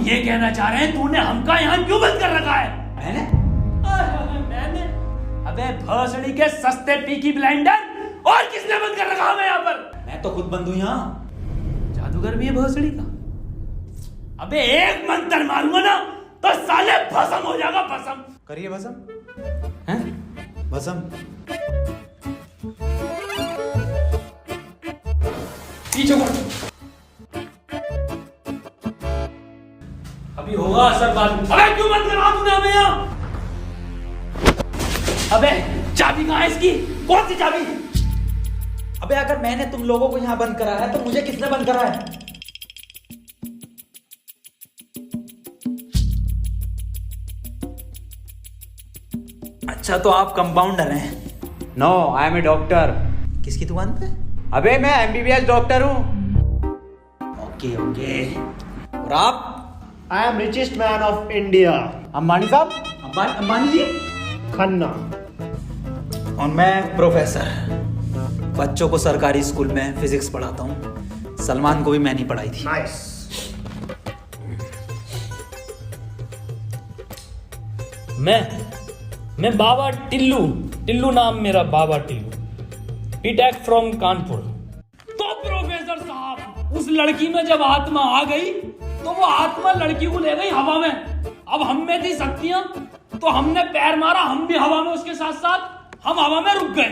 ये कहना चाह रहे हैं तूने हमका यहाँ क्यों बंद कर रखा है? मैंने? अबे भोसड़ी के सस्ते पीकी ब्लाइंडर, और किसने बंद कर रखा हमें यहाँ पर? मैं तो खुद बंद हूँ यहाँ। जादूगर भी है भोसड़ी का। अबे एक मंत्र मारूंगा ना तो साले भस्म हो जाएगा, भस्म। करिए भस्म। हैं? भस्म। पीछे मुड़। अभी होगा असर बाद में। अबे क्यों बंद करवा तूने हमें यहाँ? अबे चाबी कहाँ है इसकी? कौन सी चाबी? अबे अगर मैंने तुम लोगों को यहाँ बंद करा है तो मुझे किसने बंद करा है? अच्छा तो आप कंपाउंडर हैं? No, I am a doctor. किसकी दुकान पे? अबे मैं MBBS डॉक्टर हूँ। Okay okay. और आप? I am richest man of India. Ambani साहब? अंबानी जी? खन्ना। और मैं प्रोफेसर, बच्चों को सरकारी स्कूल में फिजिक्स पढ़ाता हूँ। सलमान को भी मैंने ही पढ़ाई थी। Nice. मैं बाबा टिल्लू नाम मेरा, बाबा टिल्लू, बीटेक फ्रॉम कानपुर। तो प्रोफेसर साहब, उस लड़की में जब आत्मा आ गई तो वो आत्मा लड़की को ले गई हवा में। अब हम में थी शक्तियां तो हमने पैर मारा, हम भी हवा में उसके साथ साथ, हम हवा में रुक गए।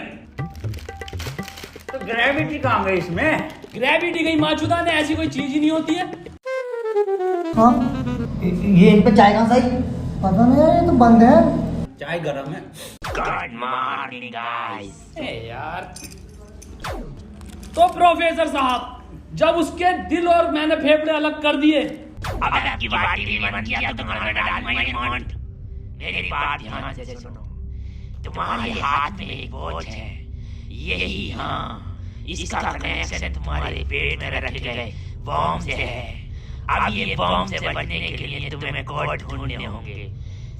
तो ग्रेविटी कहाँ गई इसमें? ग्रेविटी गई माचुदा ने, ऐसी कोई चीज ही नहीं होती है। हाँ, ये इन पे चाय कहाँ सही? पता नहीं यार, ये तो बंद है। चाय गरम है। Good morning guys. यार तो प्रोफेसर साहब, जब उसके दिल और मैंने फेफड़े अलग कर दिए, अब की बाटी भी मन किया तो तुम्हारा डाल माउंट। मेरी बात ध्यान से सुनो। तुम्हारे हाथ में एक वॉच है, यही, हाँ, इसका कनेक्शन तुम्हारे पेट में रखे गए बॉम्ब से है। अब ये बॉम्ब से बचने के लिए तुम्हें कोड ढूंढने होंगे।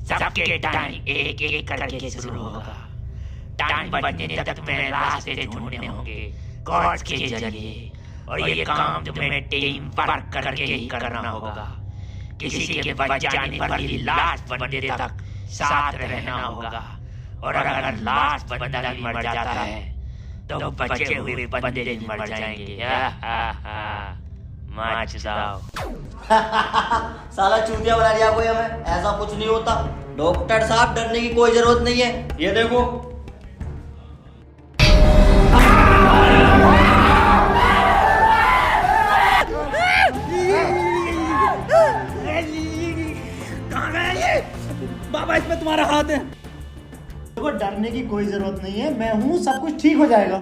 सबके टाइम एक एक करके शुरू होगा। टाइम बचने तक तुम्हें रास्ते ढूंढने होंगे कोड के जरिए, और ये काम तुम्हें टीम वर्क करके ही करना होगा। किसी के बच जाने पर भी लास्ट बंदे तक साथ रहना होगा, और अगर लास्ट बंदा भी मर जाता है तो बचे हुए बंदे भी मर जाएंगे। साला चूतिया बना दिया कोई हमें, ऐसा कुछ नहीं होता। डॉक्टर साहब डरने की कोई जरूरत नहीं है, ये देखो। बाबा इसमें तुम्हारा हाथ है। देखो डरने की कोई जरूरत नहीं है, मैं हूँ, सब कुछ ठीक हो जाएगा।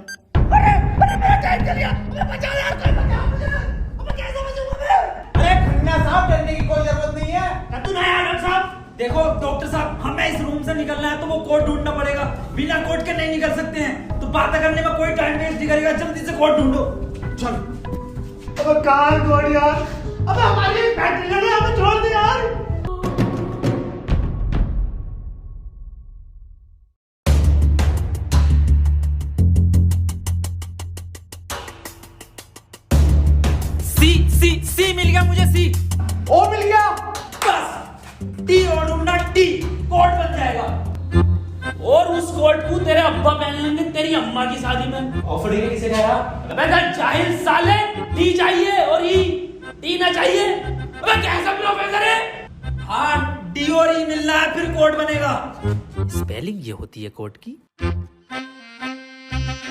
खन्ना साहब, डरने की कोई जरूरत नहीं है। तू नया डॉक्टर साहब। देखो डॉक्टर साहब, हमें इस रूम से निकलना है तो वो कोड ढूंढना पड़ेगा। बिना कोड के नहीं निकल सकते हैं, तो बात करने में कोई टाइम वेस्ट नहीं करेगा। जल्दी से कोड ढूंढो। चल। अबे कहाँ कोड यार? अबे हमारी बैटरी लेने हमें छोड़ दे यार। सी मिल गया मुझे। सी ओ मिल गया। बस टी और ढूंढना, टी कोड बन जाएगा। और उस कोट को तेरे अब्बा पहन लेंगे तेरी अम्मा की शादी में। ऑफर किसे कहा? अबे जाहिल साले, टी चाहिए और ई, टी ना चाहिए। अबे कैसा प्रोफेसर है? हाँ, डी और ई मिलना है फिर कोड बनेगा। स्पेलिंग ये होती है कोड की।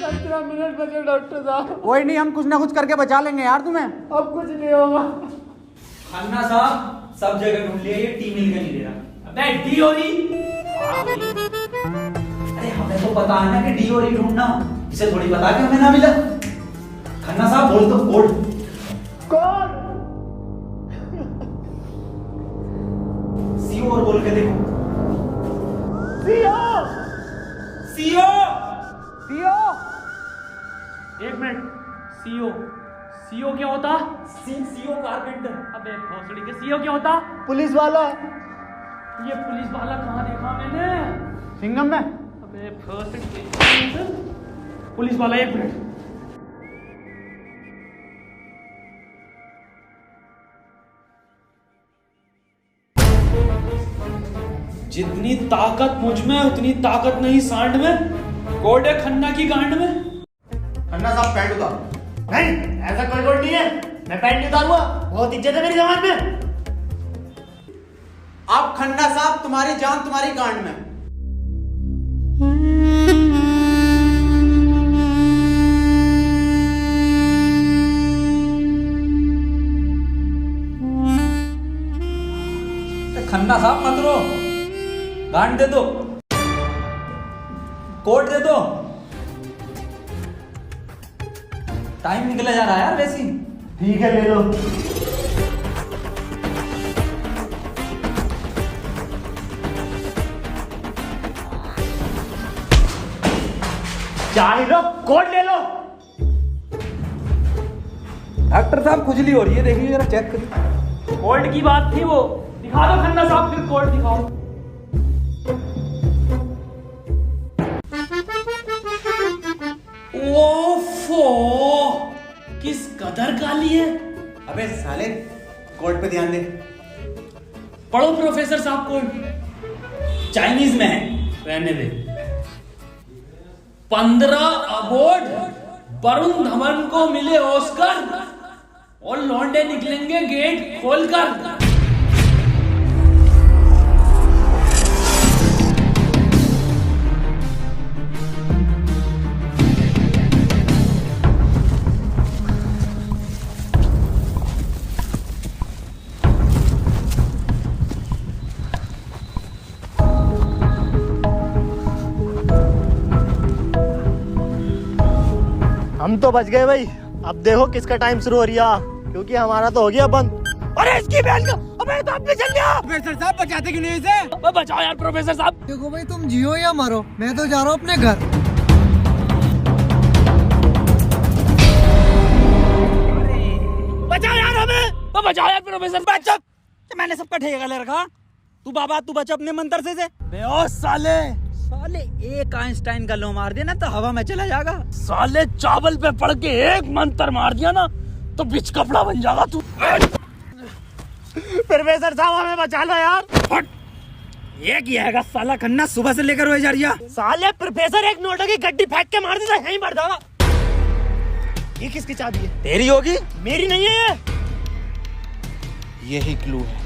15 मिनट बचे डॉक्टर साहब। कोई नहीं, हम कुछ ना कुछ करके बचा लेंगे यार तुम्हें। अब कुछ नहीं होगा। खन्ना साहब सब जगह ढूंढ लिया, ये टी मिल के नहीं दे रहा। अबे डी और ई? अरे हमें तो पता है ना कि डी और ई ढूंढना, इसे थोड़ी पता कि हमें ना मिला। खन्ना साहब बोल दो कोड। कौन? सीओ और बोल के देखो। सीओ। सीओ। सीओ। एक मिनट, सीओ, सीओ क्या होता? CO carpenter. अबे भोसड़ी के सीओ क्या होता? पुलिस वाला। ये पुलिस वाला कहाँ देखा मैंने? सिंघम में। अबे भोसड़ी, पुलिस वाला, एक मिनट। जितनी ताकत मुझ में उतनी ताकत नहीं सांड में, कोडे खन्ना की गांड में। खन्ना साहब पैंट उतारो। नहीं, ऐसा कोई कोड नहीं है, मैं पैंट नहीं उतारूंगा, बहुत इज्जत है मेरी समाज में। अब खन्ना साहब तुम्हारी जान तुम्हारी गांड में। खन्ना साहब मत रो, गांड दे दो, कोट दे दो। टाइम निकला जा रहा है यार वैसी। ठीक है, ले लो। चाय लो, कोट ले लो। डॉक्टर साहब खुजली हो रही है, देखिए जरा चेक करिए। कोल्ड की बात थी वो, दिखा दो खन्ना साहब, फिर कोल्ड दिखाओ। ओफो, किस कदर गाली है। अबे साले, कोट पे ध्यान दे। पढ़ो प्रोफेसर साहब कोड। चाइनीज में है। रहने दे। 15 अवार्ड वरुण धवन को मिले ऑस्कर, और लौंडे निकलेंगे गेट खोलकर। हम तो बच गए भाई। अब देखो किसका टाइम शुरू हो रहा, क्योंकि हमारा तो हो गया बंद। अरे इसकी बहन का, अबे तो आप भी चल गया। प्रोफेसर साहब बचाते क्यों नहीं इसे? बचाओ यार प्रोफेसर साहब। देखो भाई, तुम जियो या मरो, मैं तो जा रहा हूँ अपने घर। बचाओ यार हमें। बचाओ यार प्रोफेसर। बचा, मैंने सबका ठेका ले रखा। तू बाबा तू बचा अपने मंत्र से। बेहोश साले एक आइंस्टाइन का लो मार देना तो हवा में चला जाएगा। साले चावल पे पड़ के एक मंत्र मार दिया ना तो बिच कपड़ा बन जाएगा तू। प्रोफेसर साहब हमें बचा लो यार। ये किया है साला खन्ना, सुबह से लेकर रोए जा रही है। साले प्रोफेसर एक नोटों की गड्डी फेंक के मार देता, यहीं मर जाएगा। ये किसकी चाबी है? तेरी होगी। मेरी नहीं है ये। यही क्लू है।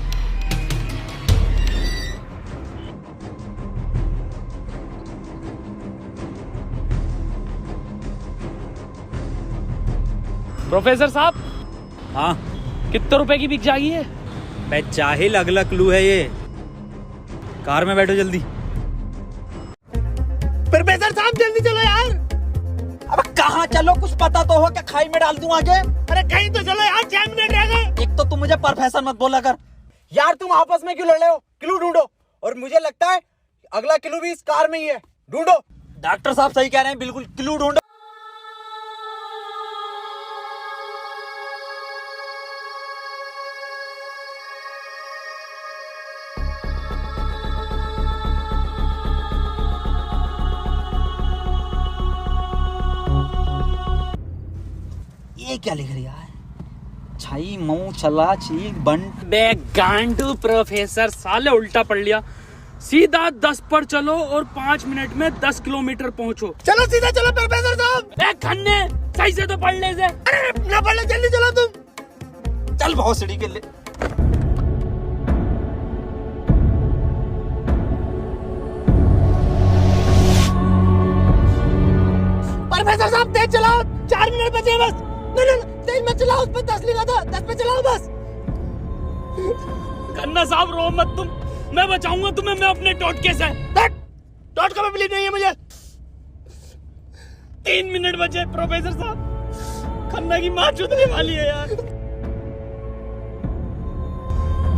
प्रोफेसर साहब, हाँ कितने रुपए की बिक जाएगी ये? मैं जाहिल, अगला क्लू है ये। कार में बैठो जल्दी। प्रोफेसर साहब जल्दी चलो यार। अब कहाँ चलो, कुछ पता तो हो, क्या खाई में डाल दूं आगे? अरे कहीं तो चलो यार, 6 मिनट रह गए। एक तो तुम मुझे प्रोफेसर मत बोला कर यार। तुम आपस में क्यों लड़ रहे हो? क्लू ढूंढो। और मुझे लगता है अगला क्लू भी इस कार में ही है, ढूंढो। डॉक्टर साहब सही कह रहे हैं, बिल्कुल क्लू ढूंढो। ये क्या लिख रही है? छाई मऊ चला चीक बंट। बे गांडू प्रोफेसर, साले उल्टा पढ़ लिया। सीधा 10 पर चलो और 5 मिनट में 10 किलोमीटर पहुंचो। चलो सीधा चलो प्रोफेसर साहब। ए खन्ने, सही से तो पढ़ ले इसे। अरे ना पढ़ ले, जल्दी चलो तुम। चल बहुत सीढ़ी के ले। प्रोफेसर साहब तेज चलाओ, 4 मिनट बचे बस। नहीं तेज मत चलाओ, उस पर 10 लिखा था, 10 पे चलाओ बस। खन्ना साहब रो मत तुम, मैं बचाऊंगा तुम्हें, मैं अपने टोटके से। डॉट का बिलीव नहीं है मुझे। 3 मिनट बचे प्रोफेसर साहब, खन्ना की माँ चुदने वाली है यार।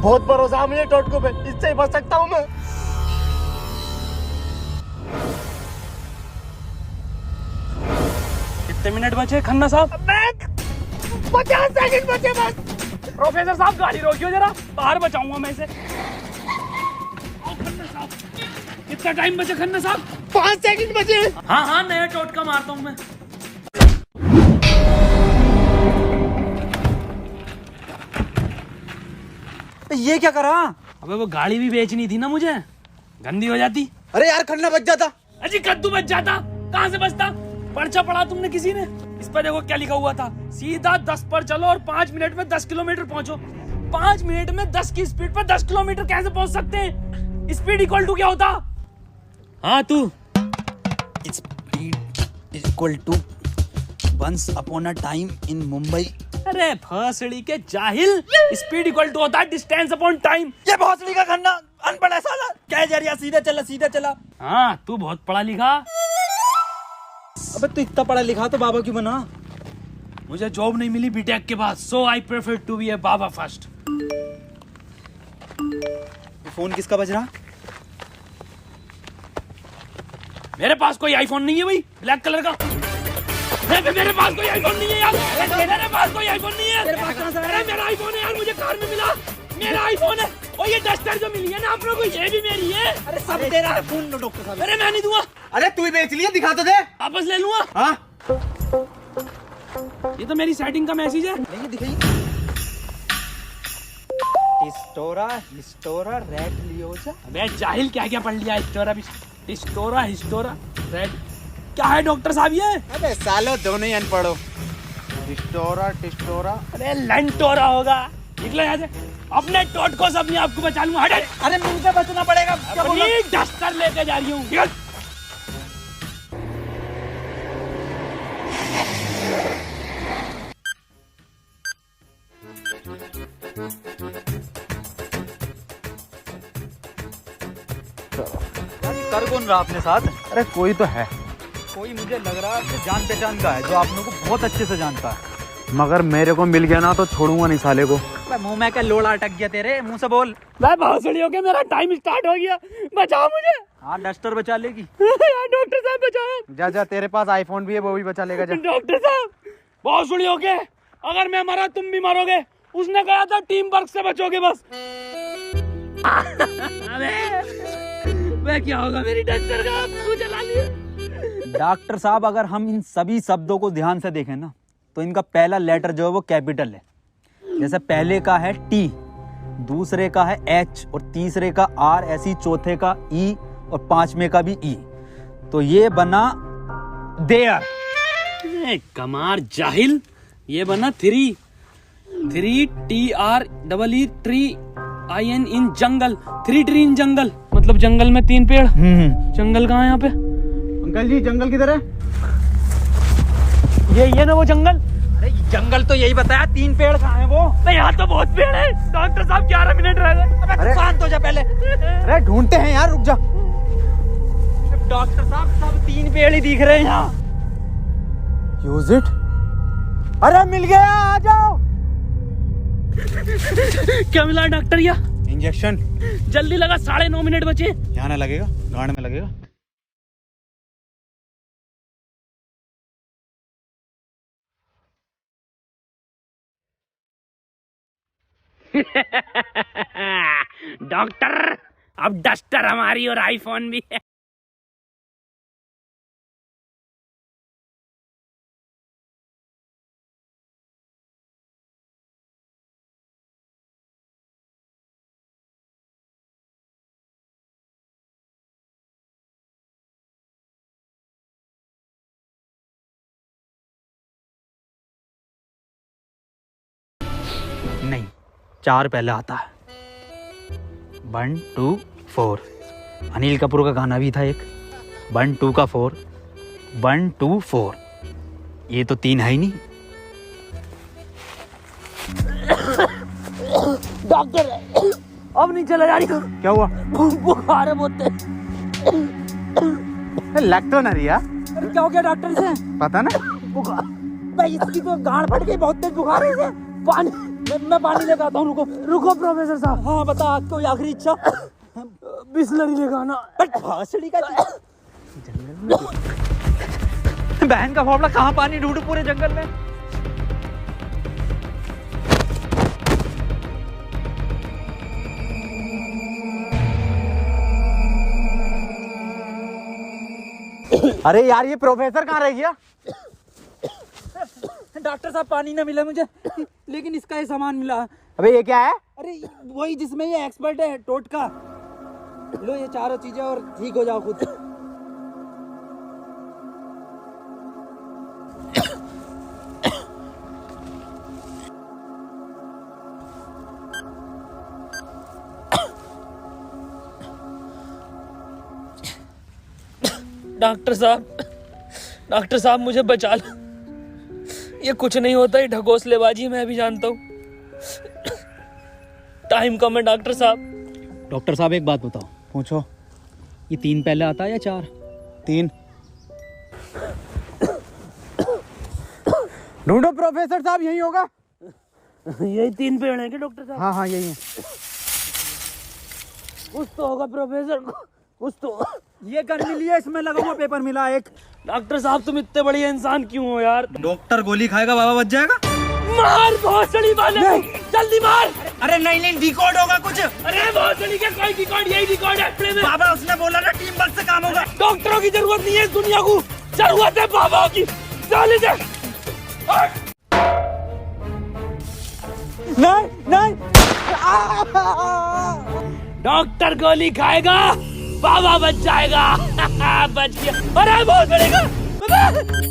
बहुत भरोसा है मुझे टोटको पे, इससे ही बच सकता हूँ मैं। कितने मिनट बचे खन्ना साहब? 50 सेकंड बचे बस। प्रोफेसर साहब गाड़ी रोकियो जरा, बाहर बचाऊंगा मैं इसे। ओ खन्ना साहब, कितना टाइम बचे खन्ना साहब? 5 सेकंड बचे। हाँ हाँ, नया टोटका मारता हूँ मैं। ये क्या करा? अबे वो गाड़ी भी बेचनी थी ना मुझे, गंदी हो जाती। अरे यार खन्ना बच जाता। अजी कद्दू बच जाता, कहाँ से बचता? पर्चा पढ़ा तुमने किसी ने? इस पर देखो क्या लिखा हुआ था, सीधा 10 पर चलो और 5 मिनट में 10 किलोमीटर पहुंचो। 5 मिनट में 10 की स्पीड पर 10 किलोमीटर कैसे पहुंच सकते हैं? स्पीड इक्वल टू क्या होता? हाँ तू। Speed equal to once upon a time in Mumbai. अरे भोसड़ी के जाहिल, स्पीड इक्वल टू होता है डिस्टेंस अपॉन टाइम। ये भोसड़ी का खन्ना अनपढ़ है साला। क्या जरिया, सीधा चला सीधा चला। हाँ तू बहुत पढ़ा लिखा। अबे तू इतना पढ़ा लिखा तो बाबा क्यों बना? मुझे जॉब नहीं मिली बीटेक के बाद, so I prefer to be a बाबा फर्स्ट। फोन किसका बज रहा? मेरे पास कोई आईफोन नहीं है भाई, ब्लैक कलर का। मेरे पास कोई आईफोन नहीं है यार। मेरे पास कोई आईफोन नहीं है। अरे मेरा आईफोन है यार, मुझे कार में मिला। मेरा आईफोन है। और ये डस्टर जो मिली है ना आप लोगों को, ये भी मेरी है। अरे सब तेरा है। फोन लो डॉक्टर साहब। अरे मैं नहीं दूंगा। अरे तू ही बेच लिया, दिखा तो दे। वापस ले लूंगा। हाँ ये तो मेरी सेटिंग का मैसेज है। नहीं दिखाई। हिस्टोरा रेड लियोजा। अबे जाहिल, क्या क्या पढ़ लिया? हिस्टोरा रेड क्या है डॉक्टर साहब ये? अबे सालो दोनों ही अनपढ़ हो। टिस्टोरा। अरे लंटोरा होगा। निकलो यहाँ से। अपने टोटको से अपने आप को बचा लूंगा। हट। अरे मुंह से बचना पड़ेगा। अपनी डस्टर लेके जा रही हूँ। कर कौन रहा अपने साथ? अरे कोई तो है। कोई मुझे लग रहा है जान पहचान का है, जो आप लोगों को बहुत अच्छे से जानता है। मगर मेरे को मिल गया ना तो छोड़ूंगा नहीं साले को। मुंह में क्या लोड़ा अटक गया तेरे? मुंह से बोल। मैं भोसड़ी हो गया, मेरा टाइम स्टार्ट हो गया। बचाओ मुझे। हाँ डस्टर बचा लेगी। डॉक्टर साहब बचाओ। जा तेरे पास आईफोन भी है, वो भी बचा लेगा। डॉक्टर साहब भोसड़ी हो गए, अगर मैं मरा तुम भी मरोगे। उसने कहा था टीम वर्क से बचोगे बस। मैं क्या होगा मेरी डस्टर का? आपको चला लिया। डॉक्टर साहब अगर हम इन सभी शब्दों को ध्यान से देखें ना, तो इनका पहला लेटर जो है वो कैपिटल है। जैसे पहले का है टी, दूसरे का है एच और तीसरे का आर, ऐसी चौथे का ई और पांचवें का भी ई। तो ये बना देयर। कमार जाहिल, ये बना three TREE tree IN in jungle. 3 tree in jungle, मतलब जंगल में 3 पेड़। जंगल कहाँ है यहाँ पे? अंकल जी जंगल किधर है? ये ना वो जंगल। अरे जंगल तो यही बताया, 3 पेड़ कहाँ हैं वो? नहीं यहाँ तो बहुत पेड़ है। डॉक्टर साहब 11 मिनट रह गए। अरे शांत हो जा पहले। अरे ढूंढते हैं यार, रुक जा। डॉक्टर साहब सब 3 पेड़ ही दिख रहे हैं यहाँ। Use it. अरे मिल गया, आ जाओ। क्या मिला डॉक्टर? या इंजेक्शन। जल्दी लगा, 9.5 मिनट बचे। यहाँ ना लगेगा, गांड में लगेगा। डॉक्टर अब डस्टर हमारी और आईफोन भी है। नहीं, 4 पहले आता है। 1 2 4। अनिल कपूर का गाना भी था एक। 1 2 का 4, 1 2 4। ये तो 3 है ही नहीं। डॉक्टर अब नहीं चला जा रही। क्या हुआ? बुखार है बहुत। लग तो ना रिया। क्या हो गया डॉक्टर से? पता ना। बुखार भाई, इसकी तो गांड फट गई, बहुत तेज बुखार है इसे। पानी मैं पानी लेकर आता हूँ। रुको प्रोफेसर साहब। हाँ बता, कोई आखिरी इच्छा? बिस्लरी लेकर आना। भासड़ी का बहन का फावड़ा, कहाँ पानी ढूंढूं पूरे जंगल में? अरे यार ये प्रोफेसर कहाँ रह गया? डॉक्टर साहब पानी ना मिला मुझे, लेकिन इसका ये सामान मिला। अबे ये क्या है? अरे वही जिसमें ये एक्सपर्ट है, टोटका। लो ये चारों चीजें और ठीक हो जाओ खुद। डॉक्टर साहब मुझे बचा लो। ये कुछ नहीं होता, ये ढकोसलेबाजी मैं भी जानता हूँ। टाइम कम है डॉक्टर साहब। डॉक्टर साहब एक बात बताओ, पूछो, ये 3 पहले आता है या 4? 3। ढूंढो प्रोफेसर साहब, यही होगा। यही 3 पेड़ हैं क्या डॉक्टर साहब? हाँ हाँ यही है। कुछ तो होगा प्रोफेसर, कुछ तो। ये गन मिली है, इसमें लगा हुआ पेपर मिला एक। डॉक्टर साहब तुम इतने बढ़िया इंसान क्यों हो यार? डॉक्टर गोली खाएगा, बाबा बच जाएगा। मार भोसड़ी वाले, जल्दी मार। अरे नहीं डिकोड होगा कुछ। अरे भोसड़ी का कोई डिकोड, यही डिकोड है अपने में। बाबा उसने बोला ना टीम वर्क से काम होगा। डॉक्टरों की जरूरत नहीं है इस दुनिया को, जरूरत है बाबाओं की। चल इधर। नहीं डॉक्टर गोली खाएगा, बाबा बच जाएगा। बच गया। अरे बहुत बड़ेगा।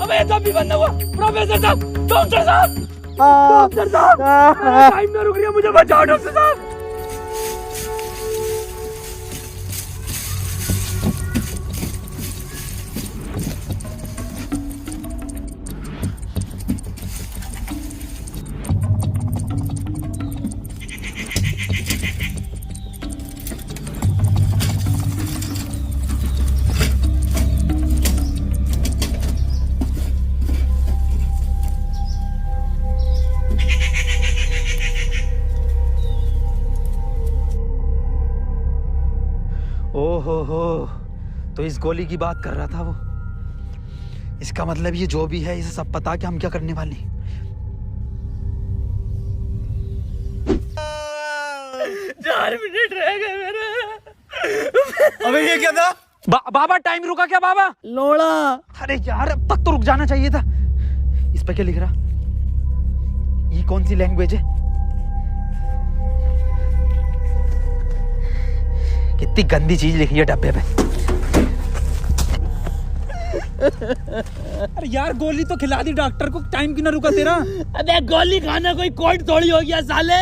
अबे तो भी बंद हुआ। प्रोफेसर साहब, डॉक्टर साहब, डॉक्टर साहब, टाइम ना रुक रही है, मुझे बचाओ डॉक्टर साहब। ओहो, तो इस गोली की बात कर रहा था वो। इसका मतलब ये जो भी है, इसे सब पता कि हम क्या करने वाले हैं। 4 मिनट रह गए मेरे। अबे ये क्या था? बाबा टाइम रुका क्या बाबा? लोड़ा। अरे यार अब तक तो रुक जाना चाहिए था। इस पे क्या लिख रहा? ये कौन सी लैंग्वेज है? कितनी गंदी चीज लिखी है डब्बे पे। अरे यार गोली तो खिला दी डॉक्टर को, टाइम क्यों ना रुका तेरा? अबे गोली खाना कोई कोड थोड़ी हो गया साले।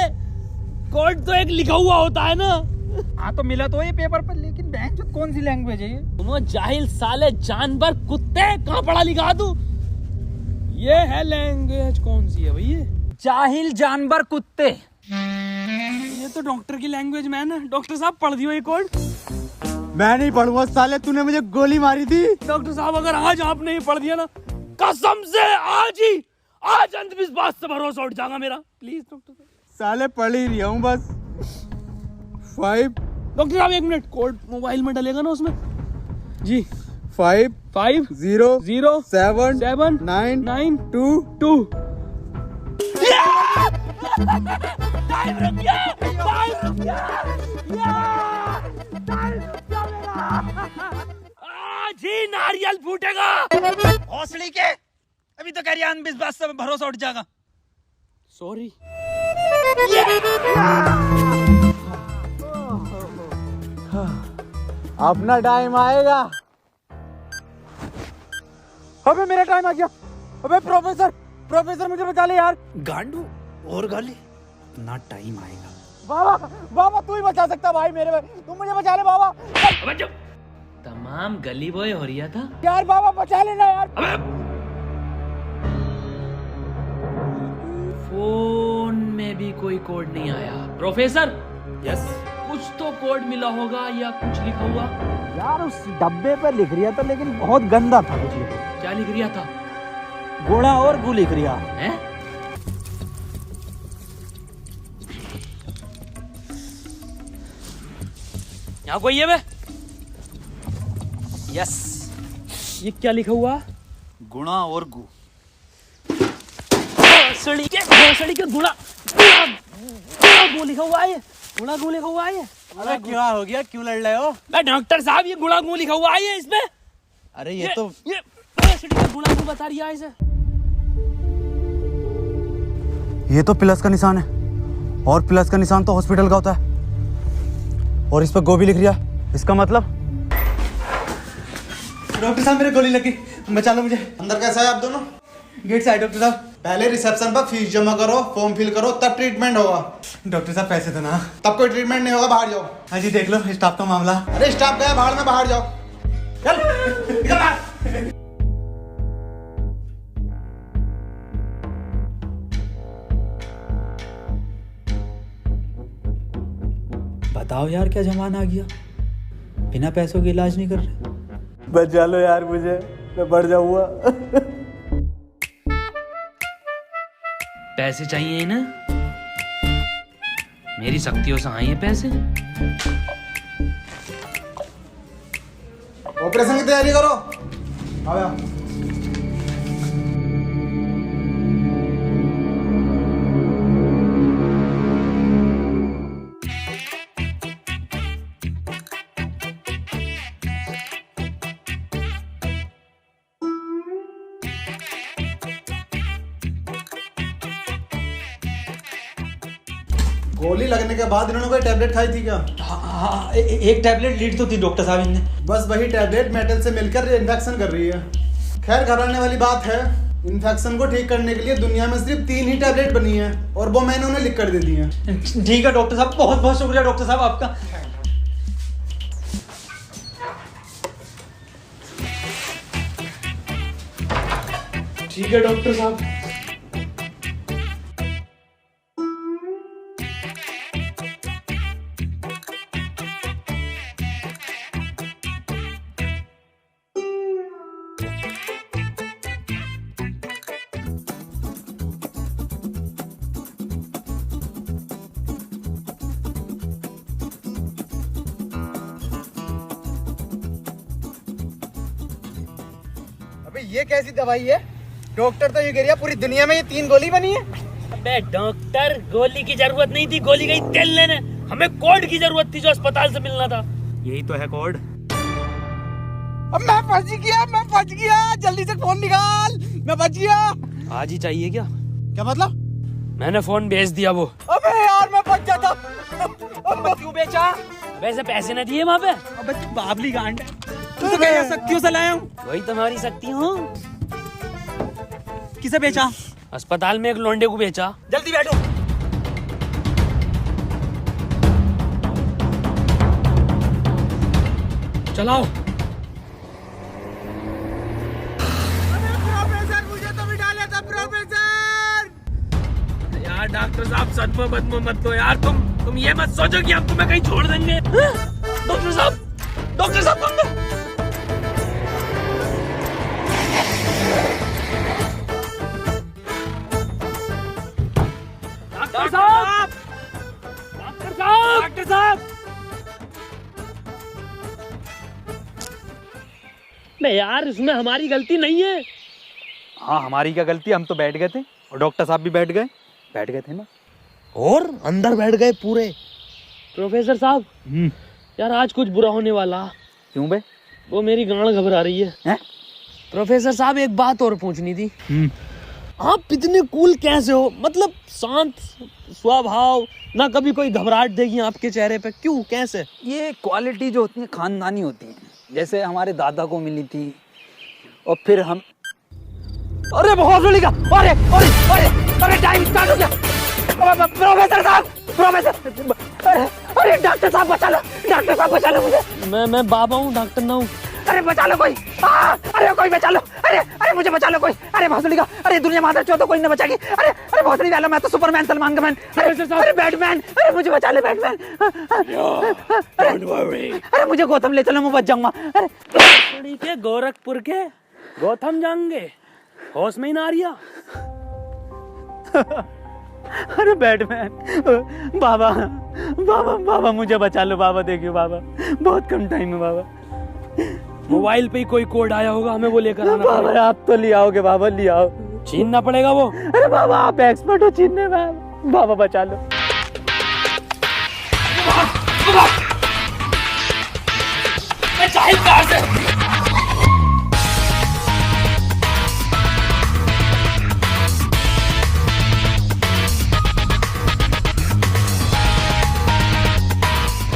कोड तो एक लिखा हुआ होता है ना। हाँ तो मिला तो ये पेपर पर, लेकिन बहन जो कौन सी लैंग्वेज है ये? तुम जाहिल साले, जानवर कुत्ते, कहाँ पढ़ा लिखा तू? ये है लैंग्वेज कौन सी है भैया? जाहिल जानवर कुत्ते। ये तो डॉक्टर की लैंग्वेज मैन है। डॉक्टर साहब पढ़ दियो ये कोड। मैं नहीं पढ़ूंगा साले, तूने मुझे गोली मारी थी। डॉक्टर साहब अगर आज आपने ये पढ़ दिया ना, कसम से आज अंधविश्वास से भरोसा उठ जाएगा मेरा। प्लीज डॉक्टर साहब। साले पढ़ ही रहा हूँ बस। 5 डॉक्टर साहब 1 मिनट, कोड मोबाइल में डलेगा ना उसमें? जी 5 5 0 0 7 7 9 9 2 2। टाइम रुक गया, टाइम रुक गया, टाइम रुक गया मेरा। आज ही नारियल फूटेगा। हौसली के अभी तो कह रही अंधविश्वास से भरोसा उठ जाएगा। सॉरी। अपना टाइम आएगा। अबे मेरा टाइम आ गया। अबे प्रोफेसर मुझे बचा ले यार। गांडू और गाली, अपना टाइम आएगा। बाबा तू ही बचा सकता भाई मेरे भाई, तुम मुझे बचा ले बाबा। तमाम गली बॉय हो रहा था यार बाबा बचा लेना यार। फोन में भी कोई कोड नहीं आया। प्रोफेसर, यस, कुछ तो कोड मिला होगा या कुछ लिखा हुआ? यार उस डब्बे पे लिख रिया था, लेकिन बहुत गंदा था कुछ लिखा। क्या लिख रिया था? गोड़ा और गु लिख रिया है। यहाँ कोई है बे? यस, ये क्या लिखा हुआ? गुणा और गु। भोसड़ी के गुणा गु लिखा हुआ है। ये गुणा गु लिखा हुआ है। ये अरे क्या हो गया, क्यों लड़ रहे हो? मैं डॉक्टर साहब, ये गुणा गु लिखा हुआ है इसमें। अरे ये भोसड़ी का गुणा गु बता रही है इसे। ये तो प्लस का निशान है, और प्लस का निशान तो हॉस्पिटल का होता है, और इस पर गो भी लिख रिया। इसका मतलब? डॉक्टर साहब मेरे गोली लगी, बचा लो मुझे। अंदर कैसा है आप दोनों? गेट से आए डॉक्टर साहब। पहले रिसेप्शन पर फीस जमा करो, फॉर्म फिल करो, तब ट्रीटमेंट होगा। डॉक्टर साहब पैसे तो ना। तब कोई ट्रीटमेंट नहीं होगा, बाहर जाओ। हाँ जी देख लो स्टाफ का मामला। अरे स्टाफ गया बाहर में, बाहर जाओ। चल निकल बाहर। बताओ यार, क्या जमाना आ गया, बिना पैसों के इलाज नहीं कर रहे। बचा लो यार मुझे, मैं बढ़ जाऊंगा। पैसे चाहिए ना, मेरी शक्तियों से आए हैं पैसे। ऑपरेशन की तैयारी करो। आओ यार। गोली लगने के बाद इन्होंने कोई टैबलेट खाई थी क्या? हाँ, एक टैबलेट लीड तो थी डॉक्टर साहब इनने। बस वही टैबलेट मेटल से मिलकर इन्फेक्शन कर रही है। खैर घबराने वाली बात है, इन्फेक्शन को ठीक करने के लिए दुनिया में सिर्फ 3 ही टैबलेट बनी है और वो मैंने उन्हें लिख कर दे दी है। ठीक है डॉक्टर साहब, बहुत बहुत शुक्रिया डॉक्टर साहब आपका। ठीक है डॉक्टर साहब। अबे ये कैसी दवाई है? डॉक्टर तो ये कह रहा पूरी दुनिया में ये 3 गोली बनी है। अबे डॉक्टर, गोली की जरूरत नहीं थी, गोली गई तेल लेने। हमें कोड की जरूरत थी जो अस्पताल से मिलना था। यही तो है कोड। अब मैं फंस गया, जल्दी से फोन निकाल, मैं बच गया। आज ही चाहिए क्या? क्या मतलब? मैंने फोन बेच दिया वो। अबे यार मैं बच जाता। अब क्यों बेचा? वैसे पैसे न दिए वहाँ पे। अबे तू बाबली गांड है, तू तो कह शक्तियों से लाया हूँ। वही तुम्हारी शक्ति हूँ। किसे बेचा? अस्पताल में एक लोंडे को बेचा। जल्दी बैठो। चलाओ। प्रोफेसर मुझे तो भी डाला था प्रोफेसर। यार डॉक्टर साहब, सदमा बदमा मत लो यार। तुम ये मत सोचो कि हम तुम्हें कहीं छोड़ देंगे। डॉक्टर साहब, डॉक्टर साहब डॉक्टर साहब, डॉक्टर साहब, डॉक्टर साहब। नहीं यार, इसमें हमारी गलती नहीं है। हाँ हमारी क्या गलती, हम तो बैठ गए थे और डॉक्टर साहब भी बैठ गए थे ना। और अंदर बैठ गए पूरे। प्रोफेसर साहब, यार आज कुछ बुरा होने वाला। क्यों बे? वो मेरी गांड घबरा रही है। हैं? प्रोफेसर साहब, एक बात और पूछनी थी। आप इतने कूल कैसे हो? मतलब शांत स्वभाव, ना कभी कोई घबराहट देगी आपके चेहरे पे, क्यों, कैसे? ये क्वालिटी जो होती है खानदानी होती है, जैसे हमारे दादा को मिली थी और फिर हम। अरे बहुत बड़ी का, अरे अरे अरे अरे टाइम स्टार्ट हो गया। प्रोफेसर साहब, प्रोफेसर, अरे डॉक्टर साहब बचा लो, डॉक्टर साहब बचा लो मुझे। मैं बाबा हूँ, डॉक्टर ना हूँ। अरे बचा लो कोई, अरे कोई बचा लो, अरे मुझे बचा लो कोई। अरे भोसड़ी का, अरे दुनिया माता चो तो कोई न बचाएगी। अरे भोसड़ी वाला, मैं तो सुपरमैन, सलमान का मैन, अरे बैटमैन, अरे मुझे बचा ले बैटमैन। अरे मुझे गौतम ले चलो, मैं बच जाऊंगा। अरे के गोरखपुर के गौतम जाएंगे, होश में ही ना आ रिया। अरे बैटमैन, बाबा बाबा बाबा मुझे बचा लो बाबा, देखियो बाबा बहुत कम टाइम है बाबा। मोबाइल पे ही कोई कोड आया होगा, हमें वो लेकर आना बाबा पड़ेगा। आप तो ले आओगे बाबा, ले आओ। छीनना पड़ेगा वो। अरे बाबा आप एक्सपर्ट हो छीनने में, बाबा बचा लो। मैं चाहिए कार से।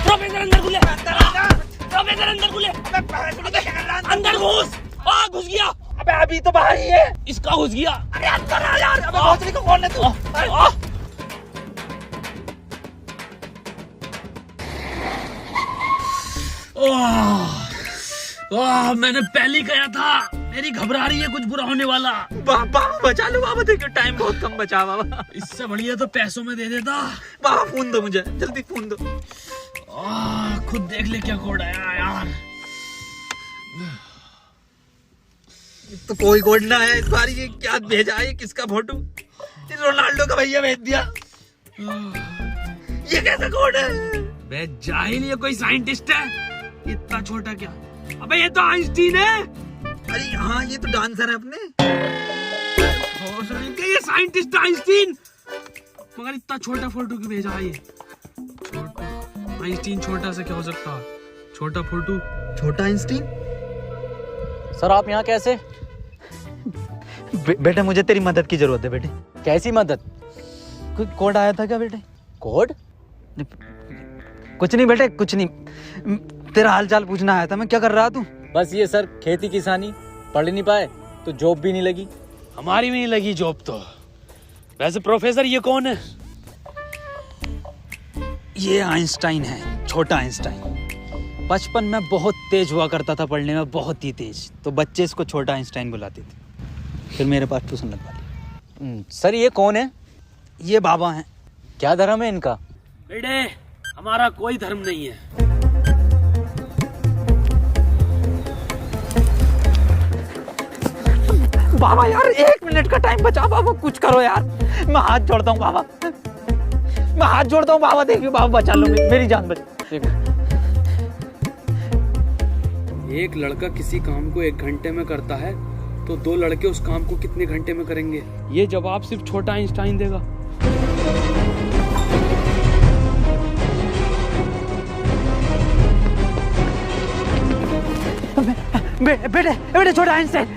प्रोफेसर अंदर खुले। यार, अबे भोसड़ी को खोलने तू। मैंने पहले कहा था मेरी घबरा रही है कुछ बुरा होने वाला। बाबा बचा लो बाबा, देखो टाइम बहुत कम बचा बाबा। इससे बढ़िया तो पैसों में दे देता। बाबा फोन दो मुझे, जल्दी फोन दो। खुद देख ले क्या कोड आया यार। तो कोई कोड ना है इस बार। ये क्या भेजा है, ये किसका फोटो? ये रोनाल्डो का भैया भेज दिया। ये कैसा कोड है? बे जाहिल, ये कोई साइंटिस्ट है? इतना छोटा क्या? अबे ये तो आइंस्टीन है। अरे हाँ, ये तो डांसर है अपने। ये साइंटिस्ट आइंस्टीन, मगर इतना छोटा फोटो क्यों भेजा है? ये छोटा आइंस्टीन छोटा से क्या हो सकता है? छोटा फोटो, छोटा आइंस्टीन। सर आप यहाँ कैसे? बेटे मुझे तेरी मदद की जरूरत है बेटे। कैसी मदद? कोई कोड आया था क्या बेटे? कोड? कुछ नहीं बेटे, कुछ नहीं। तेरा हाल चाल पूछना आया था मैं। क्या कर रहा तू? बस ये सर, खेती किसानी। पढ़ नहीं पाए तो जॉब भी नहीं लगी। हमारी भी नहीं लगी जॉब तो। वैसे प्रोफेसर ये कौन है? ये आइंस्टाइन है, छोटा आइंस्टाइन। बचपन में बहुत तेज हुआ करता था पढ़ने में, बहुत ही तेज। तो बच्चे इसको छोटा आइंस्टाइन बुलाते थे। फिर मेरे पास ट्यूशन लगवा लिया। सर ये कौन है? ये बाबा हैं। क्या धर्म है इनका? बेटे हमारा कोई धर्म नहीं है। बाबा यार 1 मिनट का टाइम बचा बाबा, कुछ करो यार। मैं हाथ जोड़ता हूँ बाबा, मैं हाथ जोड़ता हूँ बाबा। देखिए बाबा बचा लो, मेरी जान बचा। एक लड़का किसी काम को 1 घंटे में करता है तो 2 लड़के उस काम को कितने घंटे में करेंगे? ये जवाब सिर्फ छोटा आइंस्टाइन देगा। बेटे छोटा आइंस्टाइन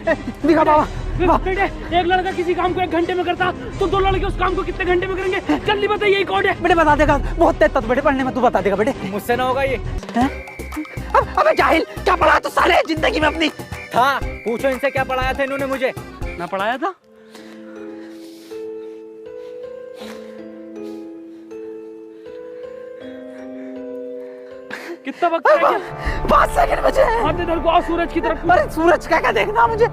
दिखा बाबा। बेटे एक लड़का किसी काम को 1 घंटे में करता तो 2 लड़के उस काम को कितने घंटे में करेंगे? जल्दी बताइए, यही कोड है। बेटे बता देगा, बहुत तेज था बेटे पढ़ने में, तू बता देगा बेटे। मुझसे ना होगा ये। अबे जाहिल, क्या पढ़ा तू साले जिंदगी में अपनी? था, पूछो इनसे क्या पढ़ाया था इन्होंने मुझे। ना पढ़ाया था? कितना वक्त रह गया? 5 सेकंड बचे हैं। हाथ इधर को आओ, सूरज की तरफ। अरे सूरज का क्या देखना मुझे?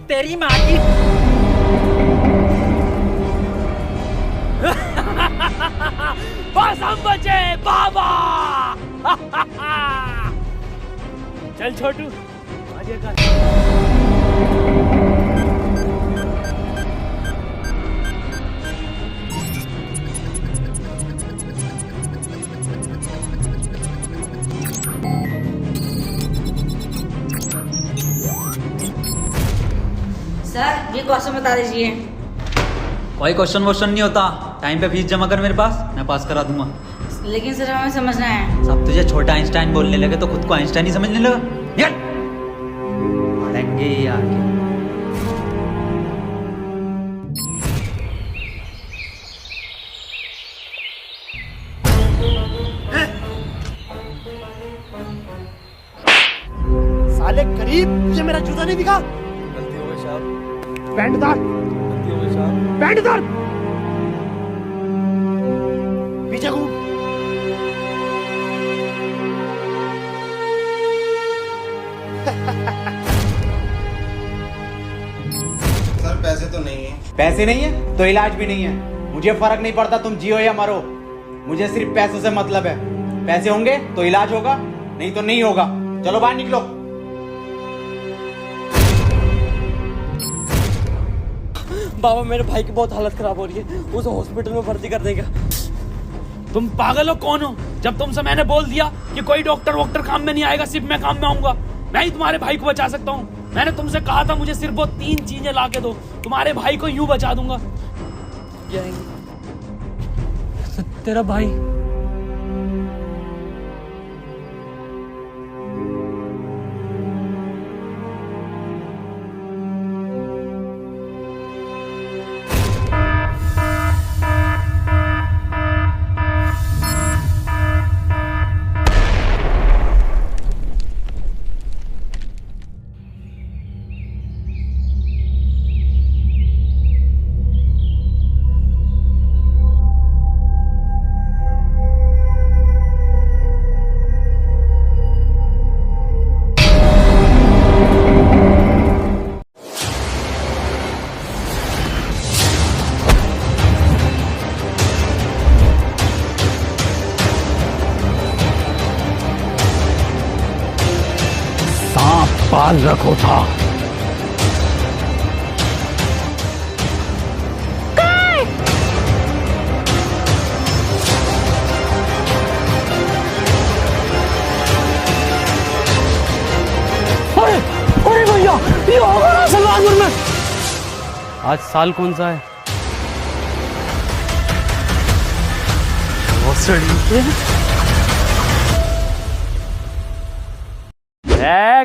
तेरी माँ की। बस हम बचे बाबा। चल छोटू आगे कर। सर ये क्वेश्चन बता दीजिए। कोई क्वेश्चन वोश्चन नहीं होता। टाइम पे फीस जमा कर मेरे पास, मैं पास करा दूंगा। लेकिन सर हमें समझना है। सब तुझे छोटा आइंस्टाइन बोलने लगे तो खुद को आइंस्टाइन ही समझने लगा। यार पढ़ेंगे ही आगे। साले गरीब, ये मेरा जूता नहीं दिखा। गलती हो गई साहब। पैंट उतार, गलती हो गई साहब। पैंट उतार। पीछे घूम। सर पैसे तो नहीं है। पैसे नहीं है तो इलाज भी नहीं है। मुझे फर्क नहीं पड़ता तुम जियो या मरो, मुझे सिर्फ पैसों से मतलब है। पैसे होंगे तो इलाज होगा, नहीं तो नहीं होगा। चलो बाहर निकलो। बाबा मेरे भाई की बहुत हालत खराब हो रही है, उसे हॉस्पिटल में भर्ती कर देगा। तुम पागल हो? कौन हो? जब तुमसे मैंने बोल दिया कि कोई डॉक्टर वॉक्टर काम में नहीं आएगा, सिर्फ मैं काम में आऊंगा। मैं ही तुम्हारे भाई को बचा सकता हूँ। मैंने तुमसे कहा था मुझे सिर्फ वो 3 चीजें ला के दो, तुम्हारे भाई को यूं बचा दूंगा। तेरा भाई ख्याल रखो था। अरे भैया, ये होगा ना सलवानपुर में। आज साल कौन सा है?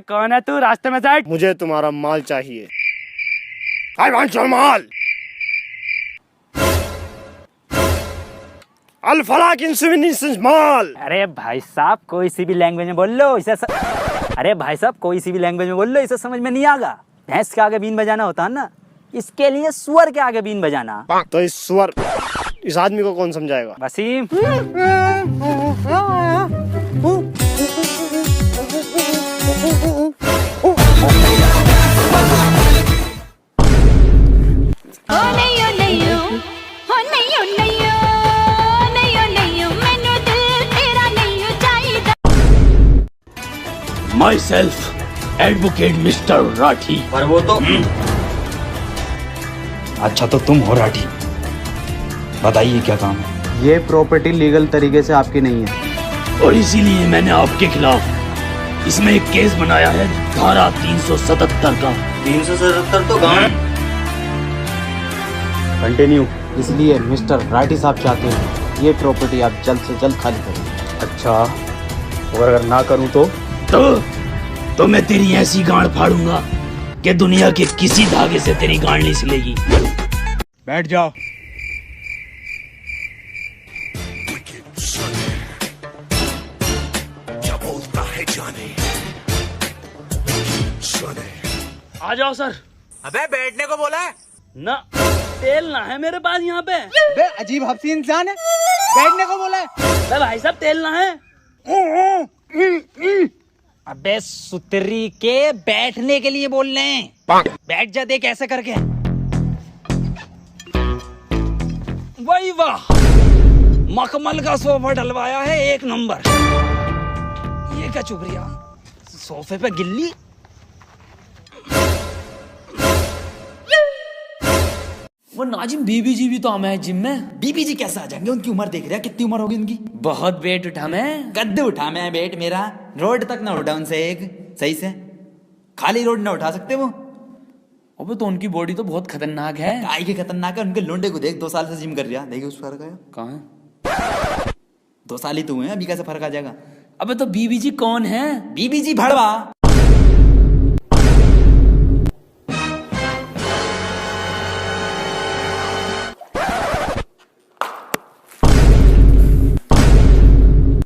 कौन है तू? रास्ते में साइड। मुझे तुम्हारा माल चाहिए। I want your माल। अल-फलाक इंसिग्निफिकेंट माल। अरे भाई साहब कोई सी भी लैंग्वेज में बोल लो इसे अरे भाई साहब कोई सी भी लैंग्वेज में बोल लो, इसे समझ में नहीं आएगा। भैंस के आगे बीन बजाना होता है ना, इसके लिए सुअर के आगे बीन बजाना। तो इस आदमी को कौन समझाएगा? Wasim. Myself advocate mister Rathi. पर वो तो अच्छा तो तुम हो राठी, बताइए क्या काम है? ये प्रॉपर्टी लीगल तरीके से आपकी नहीं है और इसीलिए मैंने आपके खिलाफ इसमें एक केस बनाया है, धारा 377 का। 377 तो गाँव। कंटिन्यू। इसलिए मिस्टर राठी साहब चाहते हैं ये प्रॉपर्टी आप जल्द से जल्द खाली करें। अच्छा और अगर ना करूं तो मैं तेरी ऐसी गांड फाड़ूंगा कि दुनिया के किसी धागे से तेरी गांड नहीं सिलेगी। बैठ जाओ। आ जाओ सर। अबे बैठने को बोला है ना, तेल ना है मेरे पास यहाँ पे। बे अजीब हफ्सी इंसान है, बैठने को बोला है। भाई साहब तेल ना है। अबे सुतरी के बैठने के लिए बोल रहे हैं। बैठ जा देख ऐसे करके। वही वाह, मखमल का सोफा डलवाया है, एक नंबर। ये क्या चुप रही, सोफे पे गिल्ली। वो नाजिम बीबी जी भी तो हमें है जिम में। बीबी जी कैसे आ जाएंगे? उनकी उम्र देख रहे हैं, कितनी उम्र होगी उनकी? बहुत वेट उठा मैं। कद्दू उठा मैं वेट मेरा, रोड तक ना उठा उनसे एक सही से, खाली रोड ना उठा सकते वो। अबे तो उनकी बॉडी तो बहुत खतरनाक है। काय के खतरनाक है? उनके लोंडे को देख, 2 साल से जिम कर रहा, देखिए उस फर्क आया। कहाँ? 2 साल ही तो हुए हैं, अभी कैसे फर्क आ जाएगा? अबे तो बीबी जी कौन है? बीबी जी भड़वा।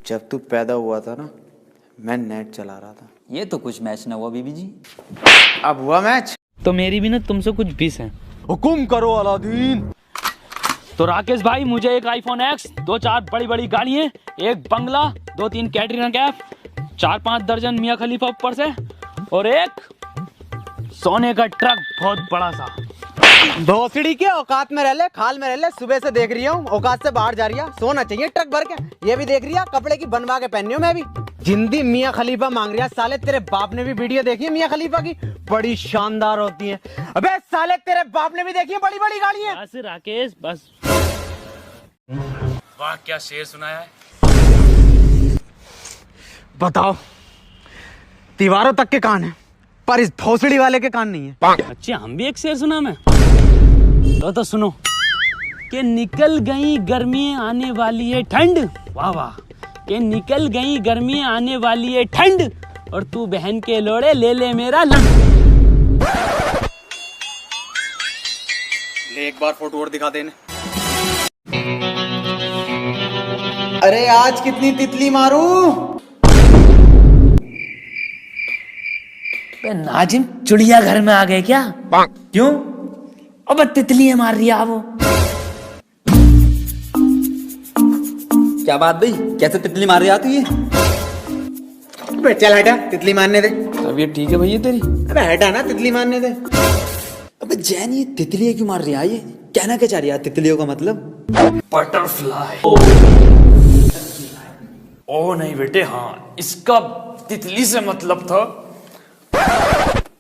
जब तू पैदा हुआ था ना, मैं नेट चला रहा था। ये तो कुछ मैच ना हुआ बीबी जी। अब हुआ मैच। तो मेरी भी ना तुमसे कुछ बीस है। हुकुम करो अलादीन। तो राकेश भाई, मुझे एक आईफोन X, 2-4 बड़ी बड़ी गाड़ियां, एक बंगला, 2-3 कैटरीना कैफ, 4-5 दर्जन मियाँ खलीफा ऊपर से, और एक सोने का ट्रक बहुत बड़ा सा। भोसड़ी के औकात में रह ले, खाल में रह ले। सुबह से देख रही हूँ औकात से बाहर जा रही है। सोना चाहिए ट्रक भर के। ये भी देख रही है कपड़े की बनवा के पहनी हूँ मैं भी। जिंदी मियाँ खलीफा मांग रही है। साले तेरे बाप ने भी वीडियो देखी है मियाँ खलीफा की, बड़ी शानदार होती है। अबे साले तेरे बाप ने भी देखी है बड़ी बड़ी गाड़ी है। बस राकेश बस। वाह क्या शेर सुनाया है। बताओ, दीवारों तक के कान है पर इस भोसड़ी वाले के कान नहीं है। अच्छा हम भी एक शेर सुना मैं। तो सुनो कि निकल गई गर्मियां आने वाली है ठंड। वाह वाह। कि निकल गई गर्मियां आने वाली है ठंड, और तू बहन के लोड़े ले ले मेरा लंड। ले एक बार फोटो और दिखा देने। अरे आज कितनी तितली मारूं? नाजिम चिड़िया घर में आ गए क्या? क्यों? अब तितलियां मार रही है वो। क्या बात भाई, कैसे तितली मार रही आती है? अबे चल हटा, तितली मारने दे। तबीयत ठीक है भैया तेरी? अबे हटा ना, तितली मारने दे। अबे जैन ये तितलियां क्यों मार रही है? ये कहना क्या चाह रही है तितलियों का मतलब? बटरफ्लाई। ओ नहीं बेटे, हाँ इसका तितली से मतलब था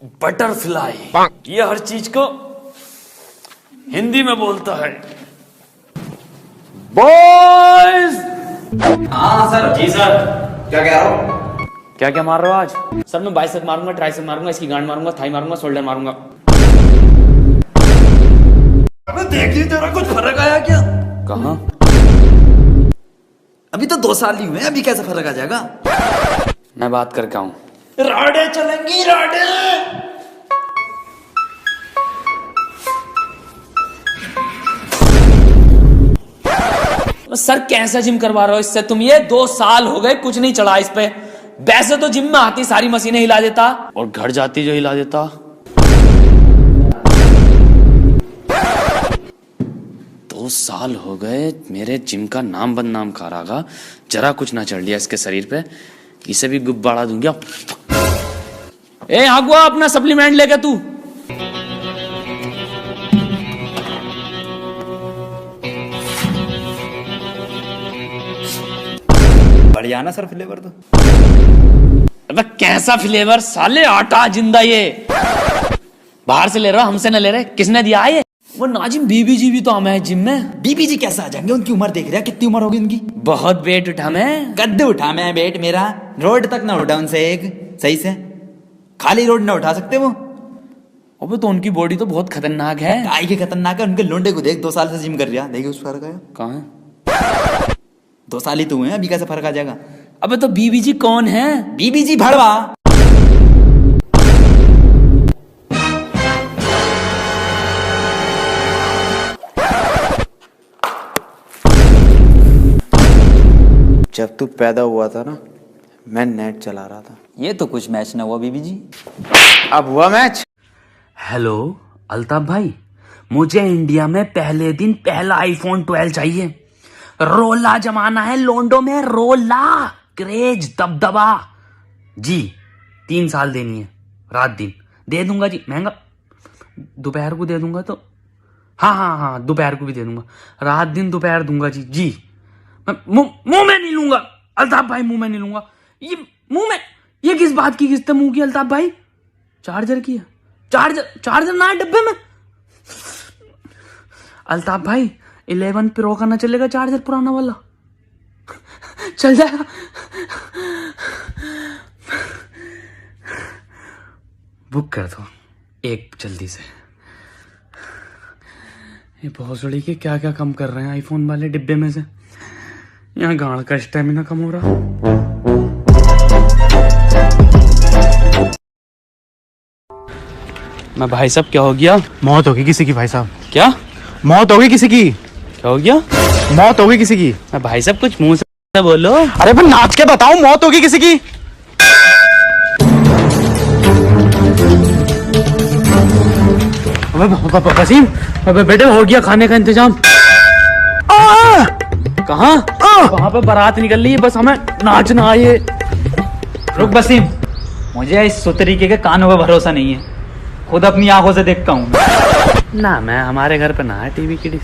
बटरफ्लाई, ये हर चीज को हिंदी में बोलता है। बॉयज। हाँ सर। जी सर। क्या कह रहा हो? क्या क्या मार रहे हो आज? सर मैं बाइसेप मारूंगा, ट्राइसेप मारूंगा, इसकी गांड मारूंगा, थाई मारूंगा, शोल्डर मारूंगा। अबे देखिए तेरा कुछ फर्क आया क्या? कहाँ? अभी तो 2 साल ही हुए, अभी कैसे फर्क आ जाएगा? मैं बात करके आऊं। राडे चलेंगी राडे। सर कैसा जिम करवा रहे हो इससे तुम? ये 2 साल हो गए, कुछ नहीं चढ़ा इस पे। वैसे तो जिम में आती सारी मशीनें हिला देता और घर जाती जो हिला देता। 2 साल हो गए, मेरे जिम का नाम बदनाम खा रहा, जरा कुछ ना चढ़ लिया इसके शरीर पे, इसे भी गुब्बारा दूंगा। ए आगुआ, अपना सप्लीमेंट लेके तू। बढ़िया ना सर फ्लेवर तो। अबे कैसा फ्लेवर साले, आटा जिंदा ये। बाहर से ले रहा, हमसे न ले रहे। किसने दिया ये? वो नाजिम बीबीजी भी तो हमें है जिम में। बीबीजी कैसे आ जाएंगे? उनकी उम्र देख रहा है, कितनी उम्र होगी उनकी? बहुत वेट उठा मैं। गद्दे उठा मैं वेट मेरा, रोड तक ना उठा उनसे एक सही से, खाली रोड ना उठा सकते वो। अबे तो उनकी बॉडी तो बहुत खतरनाक है। काय के खतरनाक है? उनके लोंडे को देख, 2 साल से जिम कर रहा, देखिए उस फर्क आया। कहाँ है? 2 साल ही तो हुए हैं, अभी कैसे फर्क आ जाएगा? अबे तो बीबीजी कौन है? बीबीजी भड़वा। जब तू पैदा हुआ था ना, मैं नेट चला रहा था। ये तो कुछ मैच ना हुआ बीबी जी। अब हुआ मैच। हेलो अल्ताफ भाई, मुझे इंडिया में पहले दिन पहला आईफोन 12 चाहिए। रोला जमाना है लोंडो में, रोला क्रेज दबदबा जी। 3 साल देनी है, रात दिन दे दूंगा जी। महंगा दोपहर को दे दूंगा तो हाँ दोपहर को भी दे दूंगा, रात दिन दोपहर दूंगा जी। जी मैं मुंह में नहीं लूंगा अल्ताफ भाई, मुंह में नहीं लूंगा। ये मुंह में, ये किस बात की किस्त है मुंह की अल्ताफ भाई? चार्जर की है, चार्जर ना है डब्बे में। अल्ताफ भाई 11 प्रो का ना चलेगा चार्जर पुराना वाला? चल जाएगा। बुक कर दो एक जल्दी से। ये भोसड़ी के क्या क्या कम कर रहे हैं आईफोन वाले डिब्बे में से। यहाँ गाड़ का स्टेमिना कम हो रहा। मैं भाई साहब क्या हो गया? मौत होगी किसी की भाई साहब। क्या मौत होगी किसी की? क्या हो गया? मौत होगी किसी की। मैं भाई साहब कुछ मुंह से बोलो। अरे पर नाच के बताओ, मौत होगी किसी की। वसीम बेटे हो गया खाने का इंतजाम। कहाँ वहाँ पे बारात निकल रही है, बस हमें नाचना आए। रुक वसीम, मुझे इस सुतरीके के कानों पे भरोसा नहीं है, खुद अपनी आंखों से देखता हूँ। ना मैं हमारे घर पे ना है टीवी की डिश।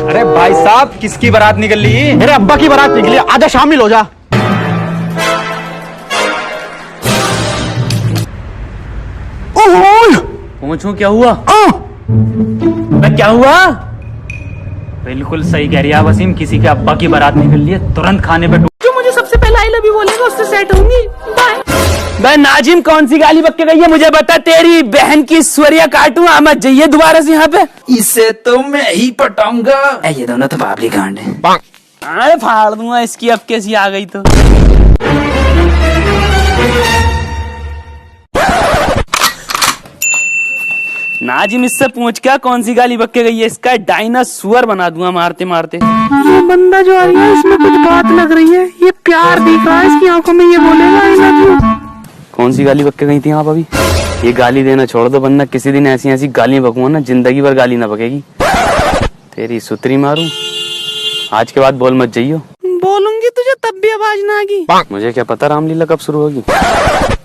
अरे भाई साहब, किसकी बारात निकल रही? मेरे अब्बा की बारात निकली, आजा शामिल हो जा। पूछूं क्या हुआ? क्या हुआ? बिल्कुल सही कह रही है वसीम, किसी के अब्बा की बारात निकल रही है, तुरंत खाने पे जो मुझे सबसे पहले आई लव यू बोलेगा उससे सेट होंगी। बाय नाजिम, कौन सी गाली बक के गई है मुझे बता। तेरी बहन की स्वरिया काटूं, मत जाइए दोबारा से यहाँ पे। इसे तो मैं ही पटाऊंगा। ये दोनों तो बाबरी कांड है। अरे फाड़ दूंगा इसकी, अब कैसी आ गई तो। नाजिम इससे पूछ क्या कौन सी गाली बक के गई है, इसका डायनासोर बना दूंगा मारते मारते। ये बंदा जो आ रही है इसमें कुछ बात लग रही है, ये प्यार दिख रहा है इसकी आंखों में, ये बोलेगा आई लव यू। कौन सी गाली बक के गई थी आप अभी? ये गाली देना छोड़ दो, बंदा किसी दिन ऐसी ऐसी गालियां बकूंगा ना, जिंदगी भर गाली ना बकेगी। तेरी सुतरी मारूं, आज के बाद बोल मत जाइयो। बोलूंगी तुझे तब भी आवाज ना आएगी। मुझे क्या पता रामलीला कब शुरू होगी।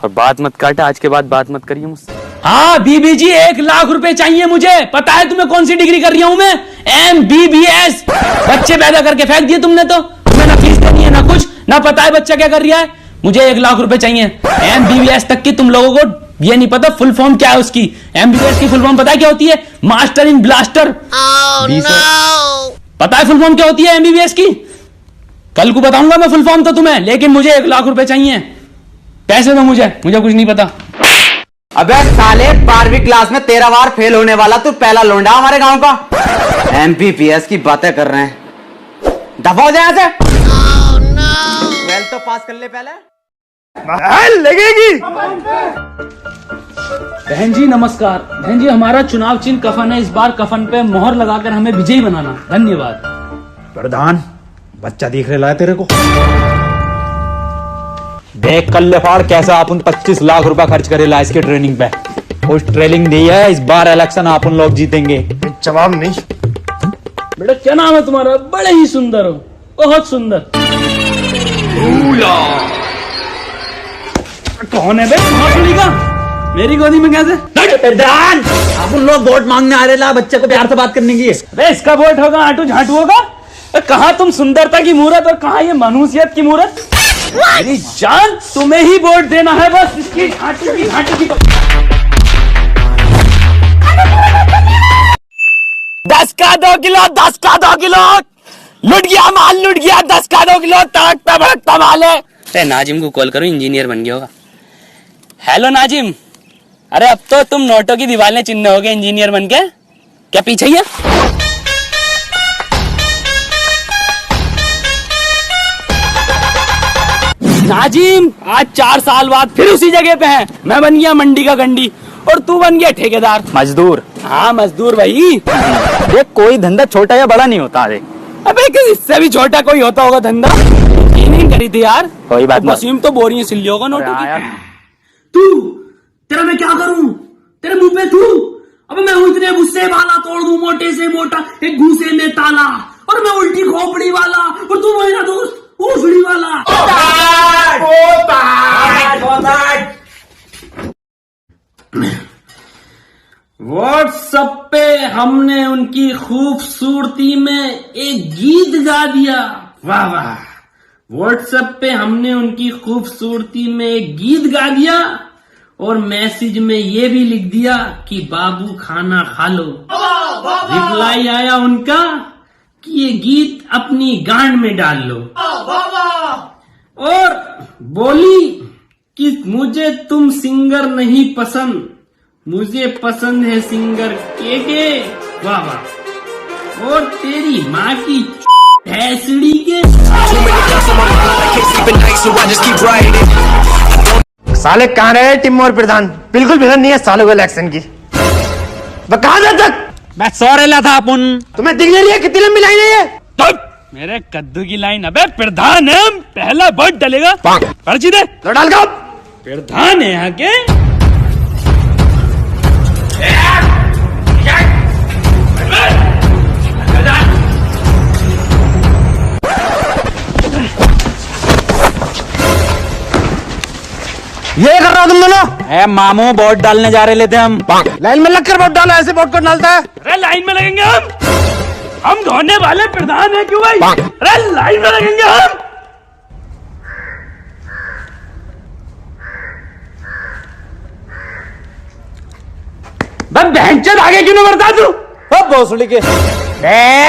और बात मत काटे, आज के बाद बात मत करिए मुझसे। हाँ बीबी जी 1 लाख रुपए चाहिए मुझे। पता है तुम्हें कौन सी डिग्री कर रही हूँ मैं? MBBS। बच्चे पैदा करके फेंक दिए तुमने तो, तुम्हें ना फीस देनी है ना कुछ। ना पता है बच्चा क्या कर रहा है। मुझे 1 लाख रुपए चाहिए। MBBS तक की तुम लोगों को ये नहीं पता फुल फॉर्म क्या है उसकी। MBBS की फुल फॉर्म पता है क्या होती है? Master in blaster. पता है फुल फॉर्म क्या होती है MBBS की? कल को बताऊंगा मैं फुल फॉर्म तो तुम्हें, लेकिन मुझे 1 लाख रुपए चाहिए। पैसे दो मुझे कुछ नहीं पता। अबे साले 12वीं क्लास में 13 बार फेल होने वाला तू पहला लोंडा हमारे गांव का। MBBS की बातें कर रहे हैं, दफा हो जाए यहाँ से। 12th तो पास कर ले पहले। लगेगी। बहन जी नमस्कार। बहन जी हमारा चुनाव चिन्ह कफन है, इस बार कफन पे मोहर लगाकर हमें विजयी बनाना। धन्यवाद। प्रधान बच्चा दिख रहा है तेरे को? देख कल फाड़ कैसा अपन 25 लाख रुपया खर्च करेला इसके ट्रेनिंग पे। कुछ ट्रेनिंग दी है, इस बार इलेक्शन अपन लोग जीतेंगे। जवाब नहीं। बेटा क्या नाम है तुम्हारा? बड़े ही सुंदर हो, बहुत सुंदर। कौन है बे? भोसड़ी का मेरी गोदी में कैसे? प्रधान अपन लोग वोट मांगने आ रहे ला, बच्चे को प्यार से बात करने की। अरे इसका वोट होगा आटू झाटू होगा? कहाँ तुम सुंदरता की मूरत और कहाँ ये मनुष्यत की मूरत? मेरी जान तुम्हें ही वोट देना है बस। इसकी झाटू की 10 का 2 किलो 10 का 2 किलो लुट गया माल, लुट गया 10 का 2 किलो तड़कता भड़कता माल है। अरे नाजिम को कॉल करो, इंजीनियर बन गया होगा। हेलो नाजिम, अरे अब तो तुम नोटों की दीवार में चिन्ह हो गए इंजीनियर बन के। क्या पीछे ही है? नाजिम आज 4 साल बाद फिर उसी जगह पे हैं। मैं बन गया मंडी का गंडी और तू बन गया ठेकेदार। मजदूर। हाँ मजदूर भाई। देख कोई धंधा छोटा या बड़ा नहीं होता। देख अबे इससे भी छोटा कोई होता होगा धंधा। ये नहीं करी थी यार। कोई बात नहीं। वसीम तो बोरियां सिल्ली होगा नोटों की। तू तेरा मैं क्या करूं? तेरे मुंह पे तू। अब मैं हूं इतने गुस्से वाला, तोड़ दूं मोटे से मोटा एक घूसे में ताला। और मैं उल्टी खोपड़ी वाला और तू मेरा दोस्त भोसड़ी वाला। व्हाट्सएप पे हमने उनकी खूबसूरती में एक गीत गा दिया। वाह वाह। व्हाट्सएप पे हमने उनकी खूबसूरती में एक गीत गा दिया और मैसेज में ये भी लिख दिया कि बाबू खाना खा लो। रिप्लाई आया उनका कि ये गीत अपनी गांड में डाल लो। और बोली कि मुझे तुम सिंगर नहीं पसंद, मुझे पसंद है सिंगर के। वाह वाह। और तेरी माँ की भैंसड़ी के। साले कहाँ रहे टिम और प्रधान? बिल्कुल फिक्र नहीं है सालों को इलेक्शन की। कहाँ जा तक? मैं सो रहा था अपन। तुम्हें दिख नहीं रही है कितनी लंबी लाइन है ये? मेरे कद्दू की लाइन। अबे प्रधान है, पहला वोट डलेगा। पर्ची दे। तो डाल दो। प्रधान है यहाँ के। ये कर रहा हो तुम दोनों? ए मामू वोट डालने जा रहे थे हम। लाइन में लगकर वोट डालो, ऐसे वोट कौन डालता है? अरे लाइन में लगेंगे हम धोने वाले प्रधान है क्यों भाई? अरे लाइन में लगेंगे हम। बहनचोद आगे क्यों नहीं बढ़ता तू? भोसड़ी के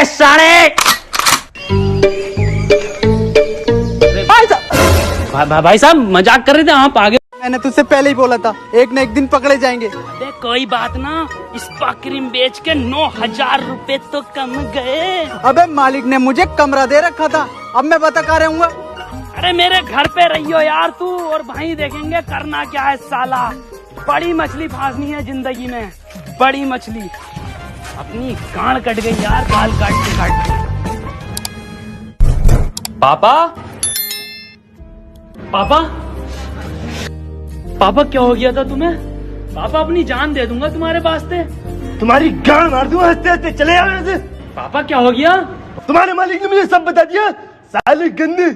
सारे भाई साहब मजाक कर रहे थे, आप आगे। मैंने तुझसे पहले ही बोला था एक न एक दिन पकड़े जाएंगे। अबे कोई बात ना, इस क्रीम बेच के 9,000 रुपए तो कम गए। अबे मालिक ने मुझे कमरा दे रखा था, अब मैं बता कहाँ रहूंगा। अरे मेरे घर पे रहियो यार तू, और भाई देखेंगे करना क्या है साला। बड़ी मछली फांसनी है जिंदगी में, बड़ी मछली। अपनी गांड कट गई यार, गाल काट के। पापा पापा पापा क्या हो गया था तुम्हें? पापा अपनी जान दे दूंगा तुम्हारे वास्ते। तुम्हारी गांड मार दूंगा हंसते हंसते, चले आओ यहाँ से। पापा क्या हो गया? तुम्हारे मालिक ने मुझे सब बता दिया। साले गंदे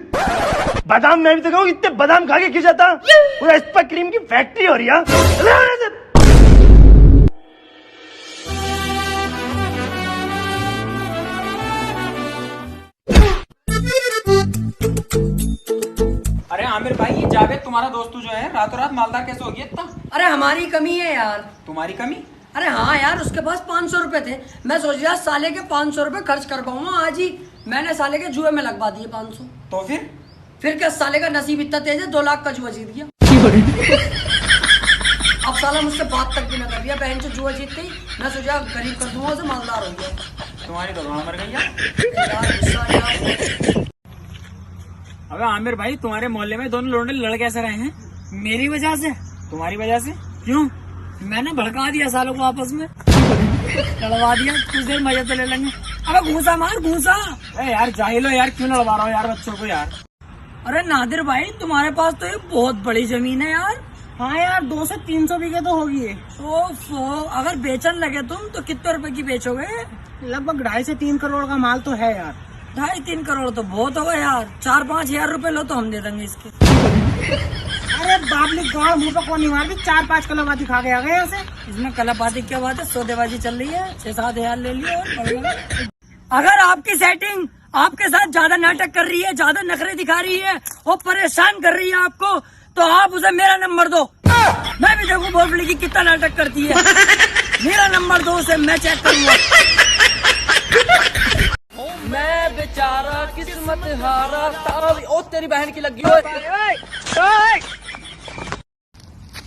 बादाम, मैं भी तो कहूँ इतने बादाम खा के खिंचाता। पूरा इस पर क्रीम की फैक्ट्री हो रही है। चले आओ यहाँ से। तुम्हारा दोस्त जो है रातों रात मालदार कैसे हो गया इतना? अरे हमारी कमी है यार। तुम्हारी कमी? अरे हाँ यार, उसके पास 500 रुपए थे। मैं सोच रहा साले के 500 रुपए खर्च कर पाऊंगा आज ही। मैंने साले के जुए में लगवा दिए 500। तो फिर क्या साले का नसीब इतना तेज है, 2 लाख का जुआ जीत गया। अब साला मुझसे बात तक भी ना कर दिया, बहन से जुआ जीत गई। मैं सोचा गरीब कर दूंगा उसे, मालदार हो गया। तुम्हारी तो मर गई यार। अबे आमिर भाई, तुम्हारे मोहल्ले में दोनों लोंडे लड़ कैसे रहे हैं? मेरी वजह से? तुम्हारी वजह से? क्यों? मैंने भड़का दिया सालों को आपस में, लड़वा दिया। कुछ देर मजे तो ले लेंगे। अबे घूसा मार, घूसा। यार जाहिलो यार, क्यों लड़वा रहा हो यार बच्चों को यार? अरे नादिर भाई, तुम्हारे पास तो ये बहुत बड़ी जमीन है यार। हाँ यार, 200 से 300 बीघे तो होगी। अगर बेचन लगे तुम तो कितने रुपए की बेचोगे? लगभग 2.5 से 3 करोड़ का माल तो है यार। 2.5-3 करोड़ तो बहुत होगा यार। 4-5 हजार रुपए लो तो हम दे देंगे इसके। अरे बाबली गाँव मुँह पर कौन नहीं मार दी, 4-5 कलाबाती खा के आ गए यहाँ से। इसमें कलाबाती क्या बात है, सौदेबाजी चल रही है। 6-7 हजार ले लियो। अगर आपकी सेटिंग आपके साथ ज्यादा नाटक कर रही है, ज्यादा नखरे दिखा रही है और परेशान कर रही है आपको, तो आप उसे मेरा नंबर दो। मैं भी देखूं भोसड़ी की कितना नाटक करती है। मेरा नंबर दो उसे, मैं चेक करूंगा। मैं बेचारा किस्मत हारा था। ओ तेरी बहन की लगी।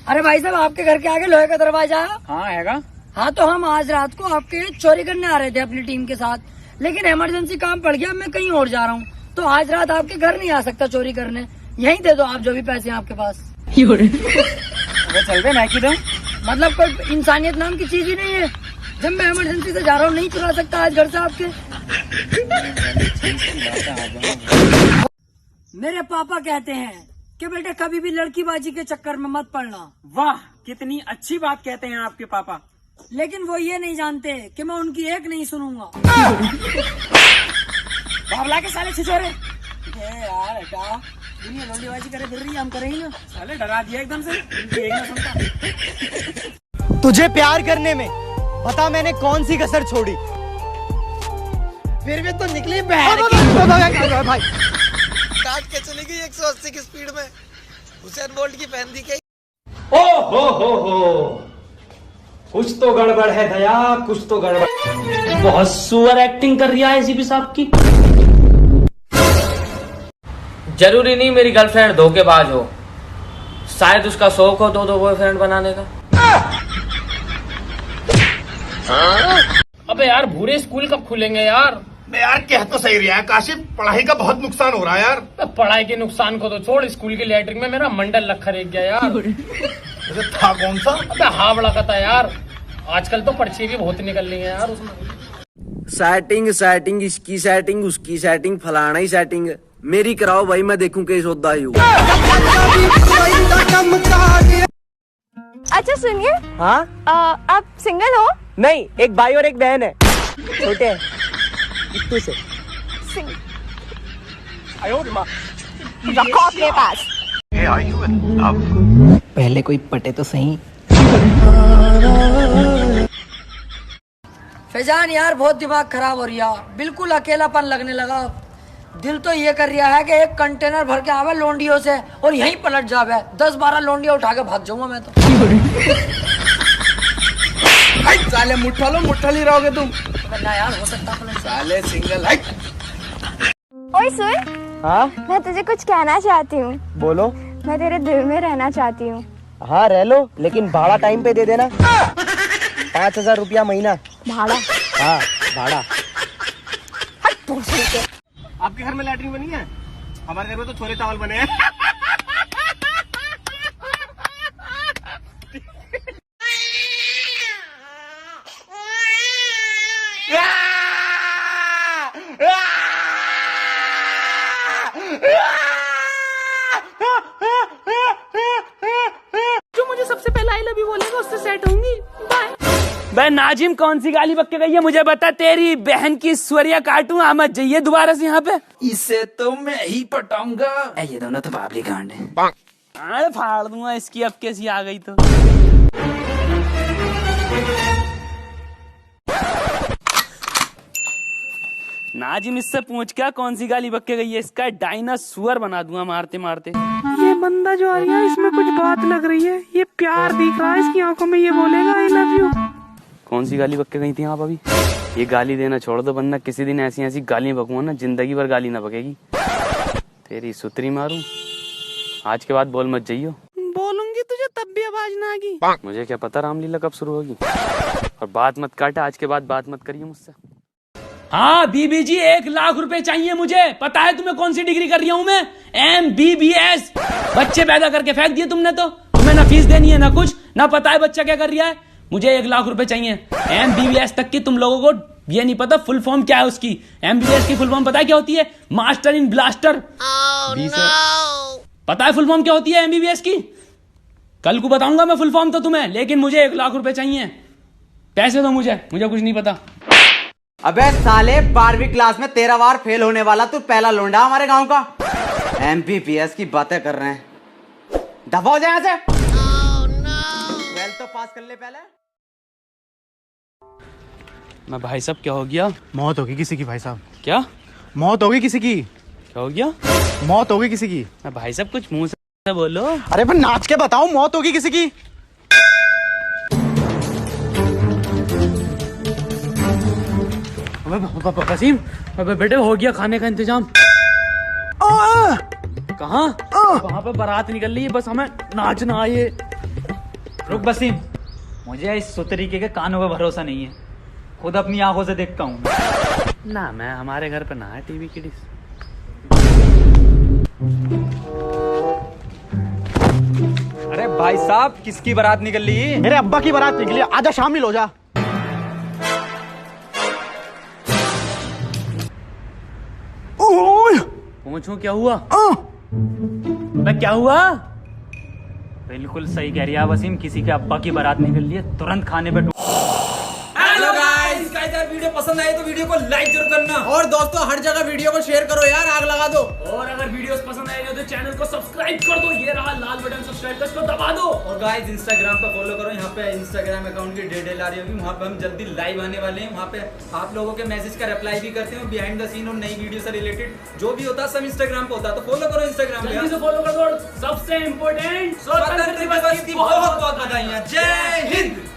अरे भाई साहब, आपके घर के आगे लोहे का दरवाजा है? हाँ हैगा। हाँ, तो हम आज रात को आपके चोरी करने आ रहे थे अपनी टीम के साथ, लेकिन इमरजेंसी काम पड़ गया, मैं कहीं और जा रहा हूँ, तो आज रात आपके घर नहीं आ सकता चोरी करने। यहीं दे दो आप जो भी पैसे हैं आपके पास। चल रहे मैं क्यों दूं? मतलब कोई इंसानियत नाम की चीज ही नहीं है। जब मैं इमरजेंसी से जा रहा हूँ, नहीं चुरा सकता आज घर से आपके। मेरे पापा कहते हैं कि बेटे कभी भी लड़कीबाजी के चक्कर में मत पड़ना। वाह, कितनी अच्छी बात कहते हैं आपके पापा। लेकिन वो ये नहीं जानते कि मैं उनकी एक नहीं सुनूंगा। बाबला के साले छिछोरे। यार हटा, दुनिया लौंडीबाजी करे फिर रही, हम करें ही ना। साले डरा दिया एकदम से, एक ना सुनता। तुझे प्यार करने में बता मैंने कौन सी कसर छोड़ी। फिर भी तो निकली भाई काट के चली गई 180 की स्पीड में। हुसैन बोल्ट की पहन दी। ओ हो, कुछ तो गड़बड़ है दया, कुछ तो गड़बड़। बहुत सुअर एक्टिंग कर रही है एसीपी साहब की। जरूरी नहीं मेरी गर्लफ्रेंड धोखेबाज हो, शायद उसका शौक हो दो बॉयफ्रेंड बनाने का। अबे यार, भूरे स्कूल कब खुलेंगे यार? यार कह तो सही रहा है काशिफ, पढ़ाई का बहुत नुकसान हो रहा है यार। पढ़ाई के नुकसान को तो छोड़, स्कूल की लैट्रिन में मेरा मंडल लखा रेग गया यार। था कौन सा? अबे हावड़ा का था यार। आजकल तो पर्ची भी बहुत निकल रही है यार उसमें। सेटिंग इसकी सेटिंग उसकी सेटिंग फलाना ही सेटिंग। मेरी कराओ भाई, मैं देखूं कैसे होता ही। अच्छा सुनिए। हाँ, आप सिंगल हो? नहीं, एक भाई और एक बहन है, छोटे हैं इतने से। रखो अपने पास। पहले कोई पटे तो सही। फैजान यार, बहुत दिमाग खराब हो रहा, बिल्कुल अकेलापन लगने लगा। दिल तो ये कर रहा है कि एक कंटेनर भर के आवे लोंडियों से और यहीं पलट जावे। 10-12 लोंडियां उठा के भाग जाऊंगा मैं तो। साले मुट्ठल ही रहोगे तुम। ना यार, हो सकता पलट साले सिंगल। ओए सुन। हाँ, मैं तुझे कुछ कहना चाहती हूँ। बोलो। मैं तेरे दिल में रहना चाहती हूँ। हाँ रह लो, लेकिन भाड़ा टाइम पे दे देना। 5,000 रुपया महीना भाड़ा। हाँ भाड़ा। आपके घर में लैट्रिन बनी है? हमारे घर में तो छोले चावल बने हैं। जो मुझे सबसे पहले आई लव यू बोलेगा उससे सेट होंगी। बाय नाजिम, कौन सी गाली बक के गई है मुझे बता। तेरी बहन की स्वरिया काटूं, आमद जाइए दोबारा से यहाँ पे। इसे तो मैं ही पटाऊंगा। ये दोनों तो बाबली कांड है। अरे फाड़ दूंगा इसकी, अब कैसी आ गई तो। नाजिम, इससे पूछ क्या कौन सी गाली बक के गई है, इसका डायनासोर बना दूंगा मारते मारते। ये बंदा जो आ रही है इसमें कुछ बात लग रही है, ये प्यार दिख रहा है इसकी आंखों में, ये बोलेगा आई लव यू। कौन सी गाली बक के गई थी आप अभी? ये गाली देना छोड़ दो, वरना किसी दिन ऐसी ऐसी गालियां बकूंगा ना, जिंदगी भर गाली ना बकेगी। तेरी सुतरी मारूं, आज के बाद बोल मत जाइयो। बोलूंगी तुझे तब भी आवाज ना आएगी। मुझे क्या पता रामलीला कब शुरू होगी। और बात मत काटा, आज के बाद बात मत करिए मुझसे। हाँ बीबी जी 1 लाख रुपए चाहिए मुझे। पता है तुम्हें कौन सी डिग्री कर रहा हूं मैं? MBBS। बच्चे पैदा करके फेंक दिए तुमने, तो तुम्हें ना फीस देनी है ना कुछ, ना पता है बच्चा क्या कर रहा है। मुझे 1 लाख रुपए चाहिए। MBBS तक की तुम लोगों को ये नहीं पता फुल फॉर्म क्या है उसकी। MBBS की फुल फॉर्म पता है क्या होती है? Master in blaster. पता है फुल फॉर्म क्या होती है MBBS की? कल को बताऊंगा मैं फुल फॉर्म तो तुम्हें, लेकिन मुझे 1 लाख रुपए चाहिए। पैसे दो मुझे कुछ नहीं पता। अबे साले 12वीं क्लास में 13 बार फेल होने वाला तू पहला लोंडा हमारे गांव का। MBBS की बातें कर रहे हैं, दफा हो जाए यहाँ से। 12th तो पास कर ले पहले। मैं भाई साहब क्या हो गया? मौत होगी किसी की भाई साहब। क्या मौत होगी किसी की? क्या हो गया? मौत होगी किसी की। मैं भाई साहब कुछ मुंह से बोलो। अरे पर नाच के बताओ, मौत होगी किसी की। वसीम, अबे बेटे हो गया खाने का इंतजाम। कहाँ? वहाँ पे बारात निकल रही है, बस हमें नाचना आए। रुक वसीम, मुझे इस सुतरीके के कानों पे भरोसा नहीं है, खुद अपनी आंखों से देखता हूँ। ना मैं हमारे घर पे ना है टीवी की डिश। अरे भाई साहब किसकी बारात निकल रही है? मेरे अब्बा की बारात निकली, आजा शामिल हो जा। पूछूं क्या हुआ? मैं क्या हुआ? बिल्कुल सही कह रही है वसीम, किसी के अब्बा की बारात निकल रही है, तुरंत खाने पे। हेलो गाइस, वीडियो पसंद आए तो वीडियो को लाइक जरूर करना, और दोस्तों हर जगह वीडियो को शेयर करो यार, आग लगा दो। और अगर वीडियोस पसंद आए तो चैनल को सब्सक्राइब कर दो, ये रहा लाल बटन सब्सक्राइब का, इसको दबा दो। और गाइस इंस्टाग्राम पे फॉलो करो, यहाँ पे इंस्टाग्राम अकाउंट की डिटेल आ रही होगी, वहाँ पे हम जल्दी लाइव आने वाले हैं। वहाँ पे आप लोगों के मैसेज का रिप्लाई भी करते हैं, बिहाइंड द सीन और नई वीडियो से रिलेटेड जो भी होता है सब इंस्टाग्राम पे होता है, तो फॉलो करो इंस्टाग्राम पे, जल्दी से फॉलो कर दो। सबसे इंपॉर्टेंट स्वतंत्रता दिवस की बहुत बहुत बधाइयां। जय हिंद।